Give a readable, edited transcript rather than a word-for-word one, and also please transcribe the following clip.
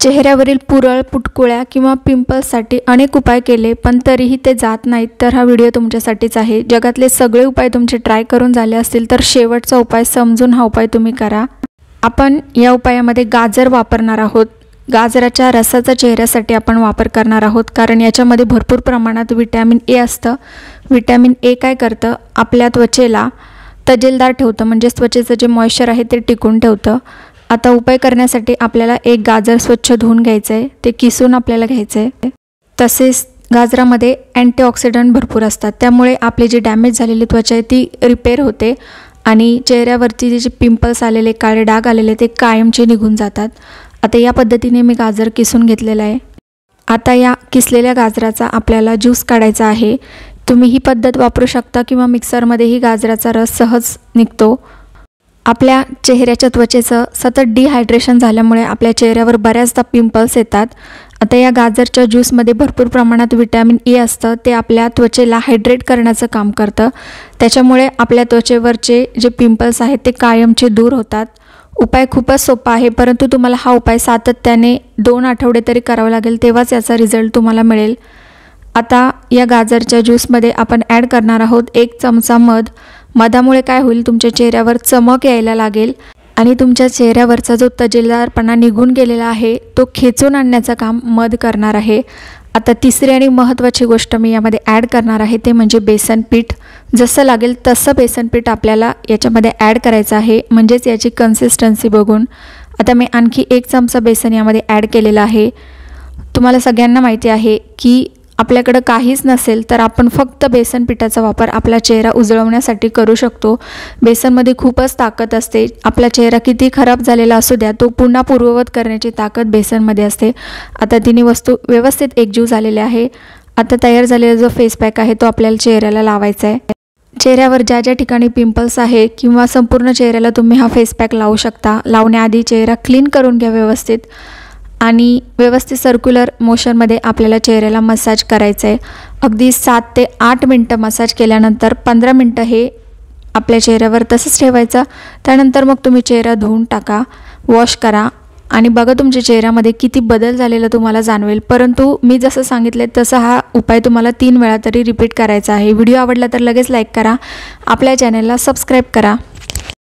चेहऱ्यावरील पुरळ, पुटकुळ्या किंवा पिंपल्ससाठी अनेक उपाय केले पण तरीही ते जात नाहीत तर हा व्हिडिओ तुमच्यासाठीच आहे। जगातले सगळे उपाय तुमचे ट्राय करून झाले असतील तर शेवटचा उपाय समजून हा उपाय तुम्ही करा। आपण या उपायामध्ये गाजर वापरणार आहोत। गाजराच्या रसाचा चेहऱ्यासाठी आपण वापर करणार आहोत कारण याच्यामध्ये भरपूर प्रमाणात विटॅमिन ए असतं। विटॅमिन ए काय करतं, आपल्या त्वचेला तजेलदार ठेवतं, म्हणजे त्वचेचं जे मॉइश्चर आहे ते टिकून ठेवतं। आता उपाय करण्यासाठी आपल्याला एक गाजर स्वच्छ धुवून घ्यायचं आहे, ते किसून आपल्याला घ्यायचं आहे। तसेच गाजरामध्ये अँटीऑक्सिडंट भरपूर असतात, त्यामुळे आपली जी डॅमेज झालेली त्वचा आहे ती रिपेअर होते आणि चेहऱ्यावरती जे पिंपल्स आलेले, काळे डाग आलेले ते कायमचे निघून जातात। आता या पद्धतीने मी गाजर किसून घेतलेला आहे। आता या किसलेल्या गाजराचा आपल्याला ज्यूस काढायचा आहे। तुम्ही ही पद्धत वापरू शकता किंवा मिक्सरमध्येही गाजराचा रस सहज निघतो। आपल्या चेहऱ्याच्या त्वचेचं सतत डिहायड्रेशन झाल्यामुळे आपल्या चेहऱ्यावर बऱ्याचदा पिंपल्स येतात। आता या गाजरच्या ज्यूसमध्ये भरपूर प्रमाणात विटॅमिन ए असतं, ते आपल्या त्वचेला हायड्रेट करण्याचं काम करतं। त्याच्यामुळे आपल्या त्वचेवरचे जे पिंपल्स आहेत ते कायमचे दूर होतात। उपाय खूपच सोपा आहे, परंतु तुम्हाला हा उपाय सातत्याने 2 आठवडे तरी करावा लागेल, तेव्हाच याचा रिझल्ट तुम्हाला मिळेल। आता या गाजरच्या ज्यूसमध्ये आपण ॲड करणार आहोत 1 चमचा मध। मधामुळे काय होईल, तुमच्या चेहऱ्यावर चमक यायला लागेल आणि तुमच्या चेहऱ्यावरचा जो तजेलदारपणा निघून गेलेला आहे तो खेचून आणण्याचं काम मध करणार आहे। आता तिसरी आणि महत्त्वाची गोष्ट मी यामध्ये ॲड करणार आहे ते म्हणजे बेसन पीठ। जसं लागेल तसं बेसन पीठ आपल्याला याच्यामध्ये ॲड करायचं आहे, म्हणजेच याची कन्सिस्टन्सी बघून। आता मी आणखी 1 चमचा बेसन यामध्ये ॲड केलेलं आहे। तुम्हाला सगळ्यांना माहिती आहे की आपल्याकडे काहीच नसेल तर आपण फक्त बेसन पिठाचा वापर आपला चेहरा उजळवण्यासाठी करू शकतो। बेसनमध्ये खूपच ताकद असते, आपला चेहरा किती खराब झालेला असू द्या तो पुन्हा पूर्ववत करण्याची ताकद बेसनमध्ये असते। आता तिन्ही वस्तू व्यवस्थित एकजीव झालेल्या आहे। आता तयार झालेला जो फेस पॅक आहे तो आपल्याला चेहऱ्याला लावायचा आहे। चेहऱ्यावर ज्या ज्या ठिकाणी पिंपल्स आहे किंवा संपूर्ण चेहऱ्याला तुम्ही हा फेस पॅक लावू शकता। लावण्याआधी चेहरा क्लीन करून घ्या व्यवस्थित आणि व्यवस्थित सर्क्युलर मोशनमध्ये आपल्याला चेहऱ्याला मसाज करायचं आहे। अगदी 7 ते 8 मिनटं मसाज केल्यानंतर 15 मिनटं हे आपल्या चेहऱ्यावर तसंच ठेवायचं। त्यानंतर मग तुम्ही चेहरा धुवून टाका, वॉश करा आणि बघा तुमच्या चेहऱ्यामध्ये किती बदल झालेला तुम्हाला जाणवेल। परंतु मी जसं सांगितले तसा हा उपाय तुम्हाला 3 वेळा तरी रिपीट करायचा आहे। व्हिडिओ आवडला तर लगेच लाईक करा, आपल्या चॅनलला सबस्क्राईब करा।